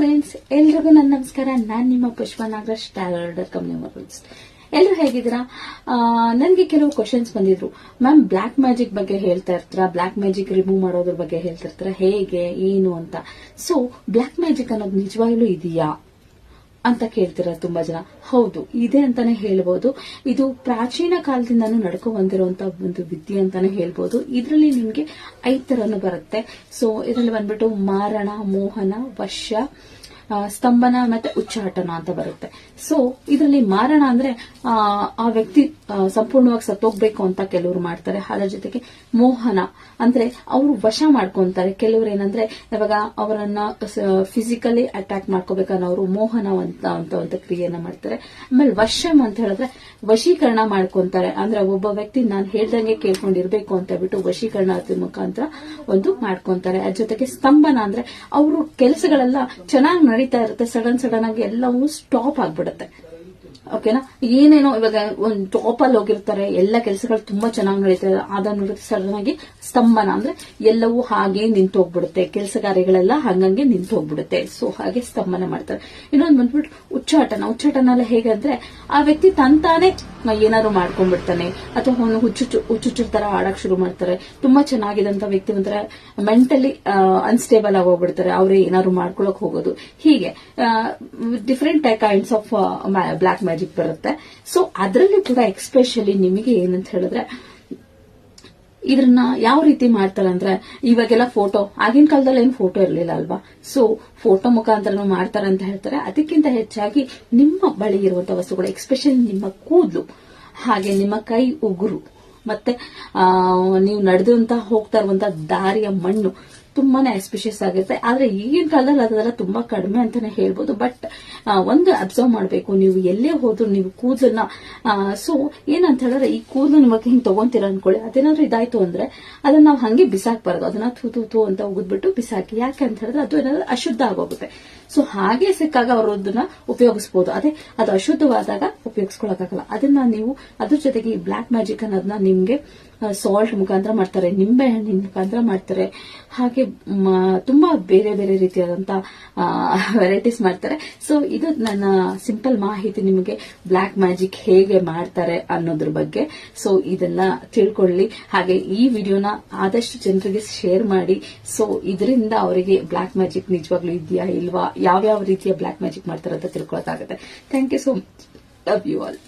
Friends, ಎಲ್ರಿಗೂ ನನ್ನ ನಮಸ್ಕಾರ. ನಾನ್ ನಿಮ್ಮ ಪುಷ್ಪ ನಾಗರಾಜ್ ಟ್ಯಾಲರ್ ಕಂಪ್ನಿ. ಎಲ್ಲರೂ ಹೇಗಿದ್ದೀರಾ? ನನಗೆ ಕೆಲವು ಕ್ವಶನ್ಸ್ ಬಂದಿದ್ರು. ಮ್ಯಾಮ್, ಬ್ಲಾಕ್ ಮ್ಯಾಜಿಕ್ ಬಗ್ಗೆ ಹೇಳ್ತಾ ಇರ್ತೀರಾ, ಬ್ಲಾಕ್ ಮ್ಯಾಜಿಕ್ ರಿಮೂವ್ ಮಾಡೋದ್ರ ಬಗ್ಗೆ ಹೇಳ್ತಿರ್ತೀರಾ, ಹೇಗೆ ಏನು ಅಂತ. ಸೊ ಬ್ಲಾಕ್ ಮ್ಯಾಜಿಕ್ ಅನ್ನೋದು ನಿಜವಾಗ್ಲೂ ಇದೆಯಾ ಅಂತ ಕೇಳ್ತೀರಾ ತುಂಬಾ ಜನ. ಹೌದು, ಇದೆ ಅಂತಾನೆ ಹೇಳ್ಬೋದು. ಇದು ಪ್ರಾಚೀನ ಕಾಲದಿಂದಾನು ನಡ್ಕೊ ಬಂದಿರುವಂತಹ ಒಂದು ವಿದ್ಯೆ ಅಂತಾನೆ ಹೇಳ್ಬೋದು. ಇದರಲ್ಲಿ ನಿಮ್ಗೆ 5 ತರನು ಬರುತ್ತೆ. ಸೊ ಇದರಲ್ಲಿ ಬಂದ್ಬಿಟ್ಟು ಮಾರಣ, ಮೋಹನ, ವಶ, ಸ್ತಂಭನ ಮತ್ತೆ ಉಚ್ಚಾಟನ ಅಂತ ಬರುತ್ತೆ. ಸೊ ಇದರಲ್ಲಿ ಮಾರಣ ಅಂದ್ರೆ ಆ ವ್ಯಕ್ತಿ ಸಂಪೂರ್ಣವಾಗಿ ಸತ್ತೋಗ್ಬೇಕು ಅಂತ ಕೆಲವರು ಮಾಡ್ತಾರೆ. ಅದರ ಜೊತೆಗೆ ಮೋಹನ ಅಂದ್ರೆ ಅವರು ವಶ ಮಾಡ್ಕೊಂತಾರೆ. ಕೆಲವರು ಏನಂದ್ರೆ ಇವಾಗ ಅವರನ್ನ ಫಿಸಿಕಲಿ ಅಟ್ಯಾಕ್ ಮಾಡ್ಕೋಬೇಕನ್ನೋರು ಮೋಹನ ಅಂತ ಒಂದು ಕ್ರಿಯೆಯನ್ನ ಮಾಡ್ತಾರೆ. ಆಮೇಲೆ ವಶಂ ಅಂತ ಹೇಳಿದ್ರೆ ವಶೀಕರಣ ಮಾಡ್ಕೊಂತಾರೆ. ಅಂದ್ರೆ ಒಬ್ಬ ವ್ಯಕ್ತಿ ನಾನು ಹೇಳ್ದಂಗೆ ಕೇಳ್ಕೊಂಡಿರ್ಬೇಕು ಅಂತ ಹೇಳ್ಬಿಟ್ಟು ವಶೀಕರಣ ಮುಖಾಂತರ ಒಂದು ಮಾಡ್ಕೊಂತಾರೆ. ಅದ್ರ ಜೊತೆಗೆ ಸ್ತಂಭನ ಅಂದ್ರೆ ಅವರು ಕೆಲಸಗಳೆಲ್ಲ ಚೆನ್ನಾಗಿ ನಡೀತಾ ಇರುತ್ತೆ, ಸಡನ್ ಆಗಿ ಎಲ್ಲವೂ ಸ್ಟಾಪ್ ಆಗ್ಬಿಡುತ್ತೆ. ಓಕೆನಾ? ಏನೇನೋ ಇವಾಗ ಒಂದು ಟಾಪ್ ಅಲ್ಲಿ ಹೋಗಿರ್ತಾರೆ, ಎಲ್ಲ ಕೆಲಸಗಳು ತುಂಬಾ ಚೆನ್ನಾಗಿ ನಡೀತಾರೆ, ಅದನ್ನ ಸಡನ್ ಆಗಿ ಸ್ತಂಭನ ಅಂದ್ರೆ ಎಲ್ಲವೂ ಹಾಗೆ ನಿಂತು ಹೋಗ್ಬಿಡುತ್ತೆ, ಕೆಲಸಗಾರಿಗಳೆಲ್ಲ ಹಂಗಂಗೆ ನಿಂತು ಹೋಗ್ಬಿಡುತ್ತೆ. ಸೊ ಹಾಗೆ ಸ್ತಂಭನ ಮಾಡ್ತಾರೆ. ಇನ್ನೊಂದು ಬಂದ್ಬಿಟ್ಟು ಉಚ್ಚಾಟನ ಹೇಗೆ ಅಂದ್ರೆ ಆ ವ್ಯಕ್ತಿ ತಂತಾನೆ ಏನಾದ್ರು ಮಾಡ್ಕೊಂಡ್ಬಿಡ್ತಾನೆ, ಅಥವಾ ಅವನು ಹುಚ್ಚುಚ್ಚು ತರ ಆಡಕ್ ಶುರು ಮಾಡ್ತಾರೆ. ತುಂಬಾ ಚೆನ್ನಾಗಿದಂತ ವ್ಯಕ್ತಿ ಒಂಥರ ಮೆಂಟಲಿ ಅನ್ಸ್ಟೇಬಲ್ ಆಗಿ ಹೋಗ್ಬಿಡ್ತಾರೆ, ಅವರೇ ಏನಾದ್ರು ಮಾಡ್ಕೊಳಕ್ ಹೋಗೋದು. ಹೀಗೆ different kinds of black magic ಬರುತ್ತೆ. ಸೊ ಅದರಲ್ಲಿ ಕೂಡ ಎಕ್ಸ್ಪೆಷಲಿ ನಿಮಗೆ ಏನಂತ ಹೇಳಿದ್ರೆ ಇದನ್ನ ಯಾವ ರೀತಿ ಮಾಡ್ತಾರೆ ಅಂದ್ರೆ, ಇವಾಗೆಲ್ಲ ಫೋಟೋ, ಆಗಿನ ಕಾಲದಲ್ಲಿ ಏನು ಫೋಟೋ ಇರಲಿಲ್ಲ ಅಲ್ವಾ? ಸೊ ಫೋಟೋ ಮುಖಾಂತರ ಮಾಡ್ತಾರೆ ಅಂತ ಹೇಳ್ತಾರೆ. ಅದಕ್ಕಿಂತ ಹೆಚ್ಚಾಗಿ ನಿಮ್ಮ ಬಳಿ ಇರುವಂತಹ ವಸ್ತುಗಳು, ಎಕ್ಸ್ಪೆಷಲಿ ನಿಮ್ಮ ಕೂದಲು, ಹಾಗೆ ನಿಮ್ಮ ಕೈ ಉಗುರು, ಮತ್ತೆ ನೀವು ನಡೆದಂತ ಹೋಗ್ತಾ ಇರುವಂತಹ ದಾರಿಯ ಮಣ್ಣು ತುಂಬಾನೇ ಎಸ್ಪಿಷಿಯಸ್ ಆಗಿರುತ್ತೆ. ಆದ್ರೆ ಈಗಿನ ಕಾಲದಲ್ಲಿ ಅದೆಲ್ಲ ತುಂಬಾ ಕಡಿಮೆ ಅಂತಾನೆ ಹೇಳ್ಬೋದು. ಬಟ್ ಒಂದು ಅಬ್ಸರ್ವ್ ಮಾಡಬೇಕು, ನೀವು ಎಲ್ಲೇ ಹೋದ್ರು ನೀವು ಕೂದಲನ್ನ ಸೊ ಏನಂತ ಹೇಳಿದ್ರೆ, ಈ ಕೂದಲು ನಿಮಗೆ ಹಿಂಗ್ ತಗೊಂತೀರ ಅನ್ಕೊಳ್ಳಿ, ಅದೇನಾದ್ರೂ ಇದಾಯ್ತು ಅಂದ್ರೆ ಅದನ್ನ ನಾವು ಹಂಗೆ ಬಿಸಾಕ್ಬಾರ್ದು. ಅದನ್ನ ತೂ ಅಂತ ಉಗಿದ್ಬಿಟ್ಟು ಬಿಸಾಕಿ. ಯಾಕೆ ಅಂತ ಹೇಳಿದ್ರೆ ಅದು ಏನಾದ್ರೂ ಅಶುದ್ಧ ಆಗೋಗುತ್ತೆ. ಸೊ ಹಾಗೆ ಸಿಕ್ಕಾಗ ಅವರು ಅದನ್ನ ಉಪಯೋಗಿಸಬಹುದು. ಅದು ಅಶುದ್ಧವಾದಾಗ ಉಪಯೋಗಿಸ್ಕೊಳಕ್ಕಾಗಲ್ಲ. ಅದನ್ನ ನೀವು ಅದ್ರ ಜೊತೆಗೆ ಈ ಬ್ಲಾಕ್ ಮ್ಯಾಜಿಕ್ ಅನ್ನೋದನ್ನ ನಿಮ್ಗೆ ಸಾಲ್ಟ್ ಮುಖಾಂತರ ಮಾಡ್ತಾರೆ, ನಿಂಬೆ ಹಣ್ಣಿನ ಮುಖಾಂತರ ಮಾಡ್ತಾರೆ, ಹಾಗೆ ತುಂಬಾ ಬೇರೆ ಬೇರೆ ರೀತಿಯಾದಂತ ವೆರೈಟೀಸ್ ಮಾಡ್ತಾರೆ. ಸೊ ಇದು ನನ್ನ ಸಿಂಪಲ್ ಮಾಹಿತಿ ನಿಮಗೆ, ಬ್ಲಾಕ್ ಮ್ಯಾಜಿಕ್ ಹೇಗೆ ಮಾಡ್ತಾರೆ ಅನ್ನೋದ್ರ ಬಗ್ಗೆ. ಸೊ ಇದನ್ನ ತಿಳ್ಕೊಳ್ಳಿ. ಹಾಗೆ ಈ ವಿಡಿಯೋನ ಆದಷ್ಟು ಜನರಿಗೆ ಶೇರ್ ಮಾಡಿ. ಸೊ ಇದರಿಂದ ಅವರಿಗೆ ಬ್ಲಾಕ್ ಮ್ಯಾಜಿಕ್ ನಿಜವಾಗ್ಲೂ ಇದೆಯಾ ಇಲ್ವಾ, ಯಾವ್ಯಾವ ರೀತಿಯ ಬ್ಲಾಕ್ ಮ್ಯಾಜಿಕ್ ಮಾಡ್ತಾರೆ ಅಂತ ತಿಳ್ಕೊಳಕ್ಕಾಗುತ್ತೆ. Thank you so much. Love you all.